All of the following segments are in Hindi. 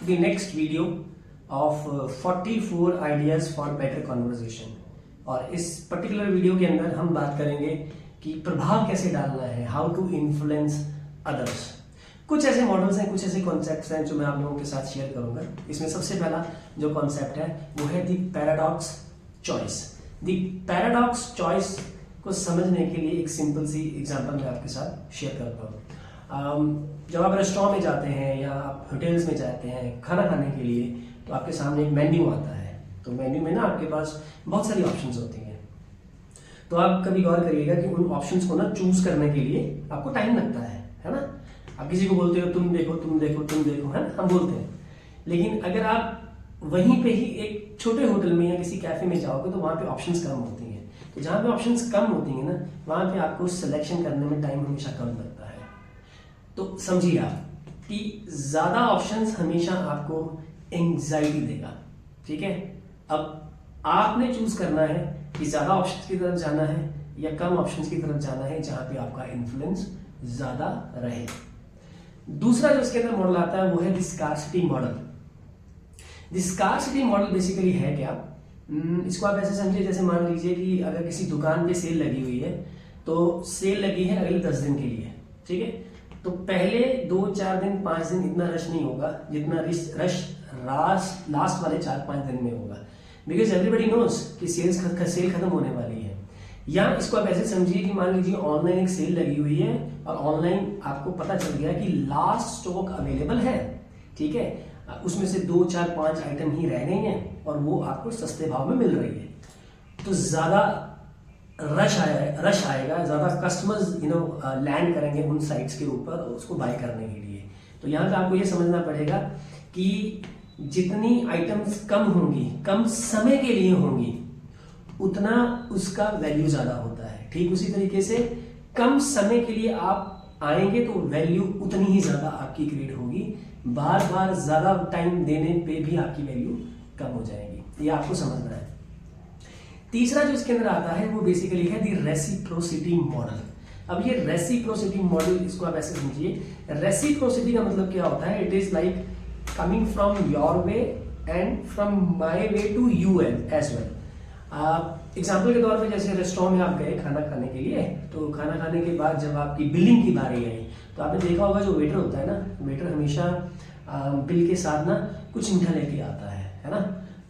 the next video of 44 ideas for better conversation। और इस पर्टिकुलर वीडियो के अंदर हम बात करेंगे कि प्रभाव कैसे डालना है, हाउ टू इन्फ्लुएंस अदर्स। कुछ ऐसे मॉडल्स हैं, कुछ ऐसे कॉन्सेप्ट्स हैं जो मैं आप लोगों के साथ शेयर करूंगा। इसमें सबसे पहला जो कॉन्सेप्ट है वो है the paradox choice. The paradox choice को समझने के लिए एक सिंपल सी एग्जांपल मैं आपके साथ शेयर करता हूँ। जब आप रेस्टोरेंट में जाते हैं या आप होटल्स में जाते हैं खाना खाने के लिए, तो आपके सामने एक मेन्यू आता है। तो मेन्यू में ना आपके पास बहुत सारी ऑप्शंस होती हैं। तो आप कभी गौर करिएगा कि उन ऑप्शंस को ना चूज करने के लिए आपको टाइम लगता है ना। आप किसी को बोलते हो तुम देखो तुम देखो तुम देखो, है ना, हम बोलते हैं। लेकिन अगर आप वहीं पे ही एक छोटे होटल में या किसी कैफे में जाओगे तो वहाँ पे ऑप्शंस कम होती हैं। तो जहाँ पे ऑप्शंस कम होती हैं ना, वहाँ पे आपको सिलेक्शन करने में टाइम हमेशा कम लगता है। तो समझिए आप कि ज्यादा ऑप्शंस हमेशा आपको एंजाइटी देगा, ठीक है। अब आपने चूज करना है कि ज्यादा ऑप्शंस की तरफ जाना है या कम ऑप्शंस की तरफ जाना है जहां पे आपका इन्फ्लुएंस ज्यादा रहे। दूसरा जो इसके अंदर मॉडल आता है वो है the scarcity model. The scarcity model basically है क्या? इसको आप ऐसे समझिए, जैसे मान लीजिए कि अगर किसी दुकान पे सेल लगी हुई है, तो सेल लगी है अगले 10 दिन के लिए, ठीक है। तो पहले 2-4 दिन 5 दिन इतना रश नहीं होगा जितना रश लास्ट वाले 4-5 दिन में होगा, बिकॉज एवरीबडी नोज कि सेल खत्म होने वाली है। या इसको आप ऐसे समझिए कि मान लीजिए ऑनलाइन एक सेल लगी हुई है और ऑनलाइन आपको पता चल गया कि लास्ट स्टॉक अवेलेबल है, ठीक है। उसमें से 2-4-5 आइटम ही रह गई हैं और वो आपको सस्ते भाव में मिल रही है। तो ज्यादा रश आएगा, ज्यादा कस्टमर्स लैंड करेंगे उन साइट्स के ऊपर उसको बाय करने के लिए। तो यहाँ पे आपको ये समझना पड़ेगा कि जितनी आइटम्स कम होंगी, कम समय के लिए होंगी, उतना उसका वैल्यू ज्यादा होता है। ठीक उसी तरीके से कम समय के लिए आप आएंगे तो वैल्यू उतनी ही ज्यादा आपकी क्रिएट होगी। बार बार ज्यादा टाइम देने पे भी आपकी वैल्यू कम हो जाएगी। ये आपको समझना है। तीसरा जो इसके अंदर आता है वो बेसिकली है द रेसिप्रोसिटी मॉडल। अब ये रेसिप्रोसिटी मॉडल, इसको आप ऐसे समझिए, रेसिप्रोसिटी का मतलब क्या होता है? It is like coming from your way and from my way to you as well. Example के तौर पे जैसे रेस्टोरेंट में आप गए खाना खाने के लिए, तो खाना खाने के बाद जब आपकी बिलिंग की बारी आई तो आपने देखा होगा जो वेटर होता है ना, वेटर हमेशा बिल के साथ ना कुछ मीठा लेके आता है ना।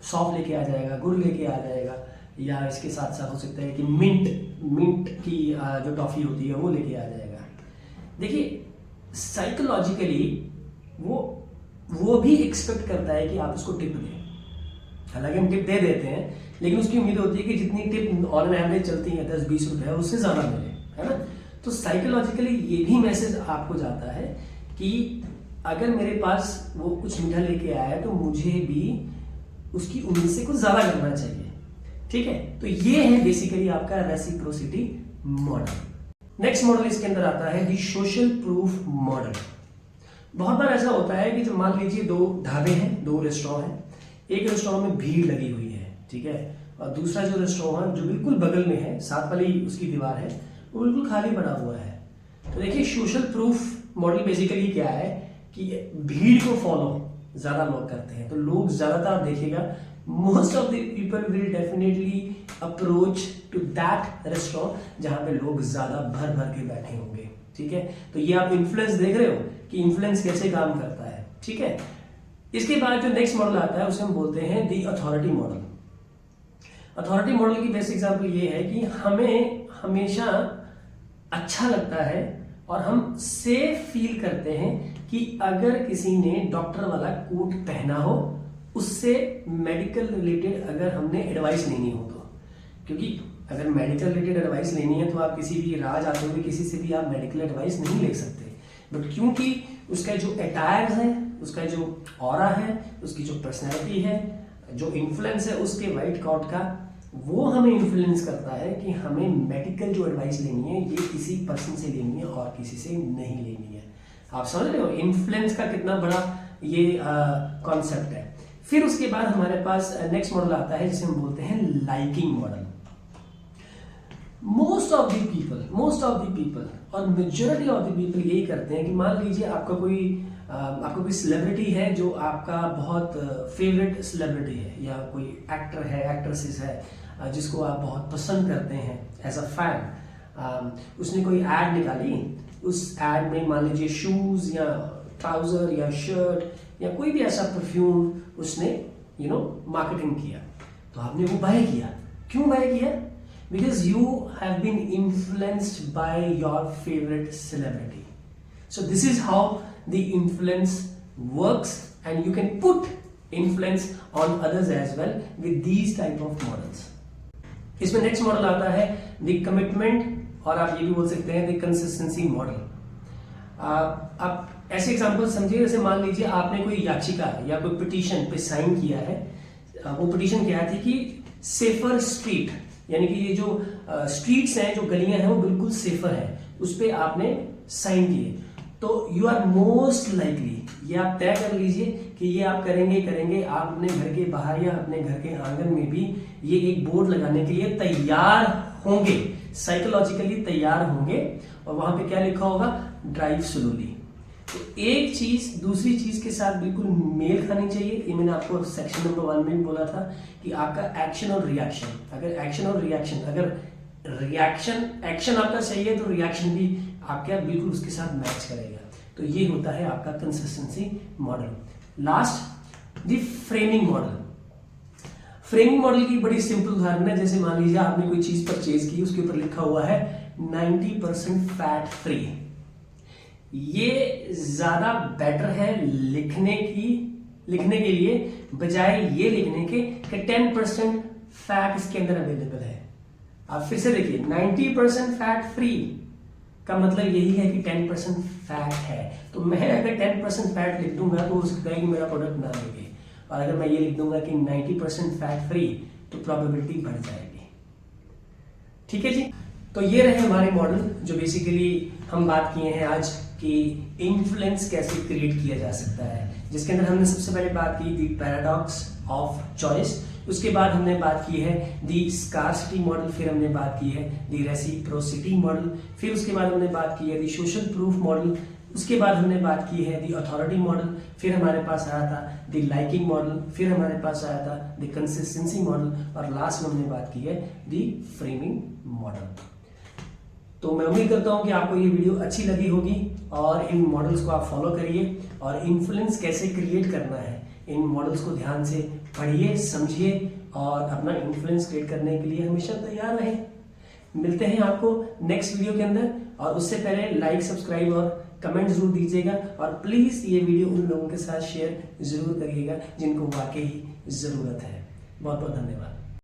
सौंफ लेके आ जाएगा, गुड़ लेके आ जाएगा, या इसके साथ साथ हो सकता है कि मिंट की जो टॉफी होती है वो लेके आ जाएगा। देखिए साइकोलॉजिकली वो भी एक्सपेक्ट करता है कि आप उसको टिप दें। हालांकि हम टिप दे देते हैं, लेकिन उसकी उम्मीद होती है कि जितनी टिप ऑन एन एवरेज चलती है 10-20 रुपए, उससे ज्यादा मिले, है ना। तो साइकोलॉजिकली ये भी मैसेज आपको जाता है कि अगर मेरे पास वो कुछ मीठा लेके आया है तो मुझे भी उसकी उम्मीद से कुछ ज्यादा करना चाहिए, ठीक है। तो ये है बेसिकली आपका रेसिप्रोसिटी मॉडल। नेक्स्ट मॉडल इसके अंदर आता है द सोशल प्रूफ मॉडल। बहुत बार ऐसा होता है कि जब मान लीजिए 2 ढाबे हैं, 2 रेस्टोरेंट हैं, एक रेस्टोरेंट में भीड़ लगी हुई है, ठीक है, और दूसरा जो रेस्टोरेंट जो बिल्कुल बगल में है, साथ वाली उसकी दीवार है, वो बिल्कुल खाली पड़ा हुआ है। तो देखिए सोशल प्रूफ मॉडल बेसिकली क्या है कि भीड़ को फॉलो ज्यादा लोग करते हैं। तो लोग ज्यादातर आप देखिएगा, most of the people will definitely approach to that restaurant जहां पे लोग ज्यादा भर भर के बैठे होंगे, ठीक है। तो ये आप इन्फ्लुएंस देख रहे हो कि इन्फ्लुएंस कैसे काम करता है, ठीक है। इसके बाद जो नेक्स्ट मॉडल आता है उसे हम बोलते हैं the authority model. Authority model की बेस्ट एग्जांपल ये है कि हमें हमेशा अच्छा लगता है और हम सेफ फील करते हैं कि अगर किसी ने डॉक्टर वाला कोट पहना हो, उससे मेडिकल रिलेटेड अगर हमने एडवाइस लेनी हो तो। क्योंकि अगर मेडिकल रिलेटेड एडवाइस लेनी है तो आप किसी भी राह जाते हुए किसी से भी आप मेडिकल एडवाइस नहीं ले सकते। बट क्योंकि उसका जो अटायर्स है, उसका जो ऑरा है, उसकी जो पर्सनैलिटी है, जो इन्फ्लुएंस है उसके वाइट कोट का, वो हमें इन्फ्लुएंस करता है कि हमें मेडिकल जो एडवाइस लेनी है ये किसी पर्सन से लेनी है और किसी से नहीं लेनी है। आप समझ रहे हो इन्फ्लुएंस का कितना बड़ा ये कॉन्सेप्ट है। फिर उसके बाद हमारे पास नेक्स्ट मॉडल आता है जिसे हम बोलते हैं liking model. Most of the people और मेजॉरिटी ऑफ द पीपल यही करते हैं कि मान लीजिए आपका कोई आपको कोई सेलिब्रिटी है जो आपका बहुत फेवरेट सेलिब्रिटी है, या कोई एक्टर है, एक्ट्रेसेस है जिसको आप बहुत पसंद करते हैं एज अ फैन, उसने कोई ऐड निकाली, उस ऐड में मान लीजिए शूज या ट्राउजर या शर्ट या कोई भी ऐसा परफ्यूम उसने मार्केटिंग किया, तो आपने वो बाय किया। क्यों बाय किया? Because you have been influenced by your favourite celebrity. So this is how the influence works, and you can put influence on others as well with these type of models. इसमें नेक्स्ट मॉडल आता है the commitment, और आप ये भी बोल सकते हैं the consistency model। आप ऐसे एग्जांपल समझिए, जैसे मान लीजिए आपने कोई याचिका या कोई पिटीशन पे साइन किया है। वो पिटीशन क्या थी कि सेफर स्ट्रीट, यानी कि ये जो स्ट्रीट्स हैं, जो गलियां हैं वो बिल्कुल सेफर है, उस पर आपने साइन किए। तो यू आर मोस्ट लाइकली, ये आप तय कर लीजिए कि ये आप करेंगे। आप अपने घर के बाहर या अपने घर के आंगन में भी ये एक बोर्ड लगाने के लिए तैयार होंगे, साइकोलॉजिकली तैयार होंगे, और वहां पे क्या लिखा होगा? Drive slowly. तो एक चीज दूसरी चीज के साथ बिल्कुल मेल खानी चाहिए। ये मैंने आपको सेक्शन नंबर 1 में भी बोला था कि आपका एक्शन और रिएक्शन, अगर एक्शन और रिएक्शन, अगर एक्शन आपका सही है तो रिएक्शन भी आपका बिल्कुल उसके साथ मैच करेगा। तो ये होता है आपका consistency model. Last, the framing model. Framing model की बड़ी सिंपल उदाहरण है, जैसे मान लीजिए आपने कोई चीज परचेज की, उसके ऊपर लिखा हुआ है 90% फैट फ्री। ये ज्यादा बेटर है लिखने के लिए, बजाय ये लिखने के 10% फैट इसके अंदर अवेलेबल है। आप फिर से देखिए, 90% फैट फ्री का मतलब यही है कि 10% फैट है। तो मैं अगर 10% फैट लिख दूंगा तो उसको कहेगी मेरा प्रोडक्ट ना लगे, और अगर मैं ये लिख दूंगा कि 90% फैट फ्री, तो प्रोबेबिलिटी बढ़ जाएगी। ठीक है जी। तो ये रहे हमारे मॉडल, जो बेसिकली हम बात किए हैं आज कि इन्फ्लुएंस कैसे क्रिएट किया जा सकता है, जिसके अंदर हमने सबसे पहले बात की द पैराडॉक्स ऑफ चॉइस, उसके बाद हमने बात की है दी स्कार्सिटी मॉडल, फिर हमने बात की है दी रेसिप्रोसिटी मॉडल, फिर उसके बाद हमने बात की है दी सोशल प्रूफ मॉडल, उसके बाद हमने बात की है दी अथॉरिटी मॉडल, फिर हमारे पास आया था दी लाइकिंग मॉडल, फिर हमारे पास आया था दी कंसिस्टेंसी मॉडल, और लास्ट में हमने बात की है दी फ्रेमिंग मॉडल। तो मैं उम्मीद करता हूं कि आपको ये वीडियो अच्छी लगी होगी, और इन मॉडल्स को आप फॉलो करिए, और इन्फ्लुएंस कैसे क्रिएट करना है इन मॉडल्स को ध्यान से पढ़िए, समझिए, और अपना इन्फ्लुएंस क्रिएट करने के लिए हमेशा तैयार रहें। मिलते हैं आपको नेक्स्ट वीडियो के अंदर, और उससे पहले लाइक, सब्सक्राइब और कमेंट जरूर दीजिएगा, और प्लीज ये वीडियो उन लोगों के साथ शेयर जरूर करिएगा जिनको वाकई जरूरत है। बहुत बहुत धन्यवाद।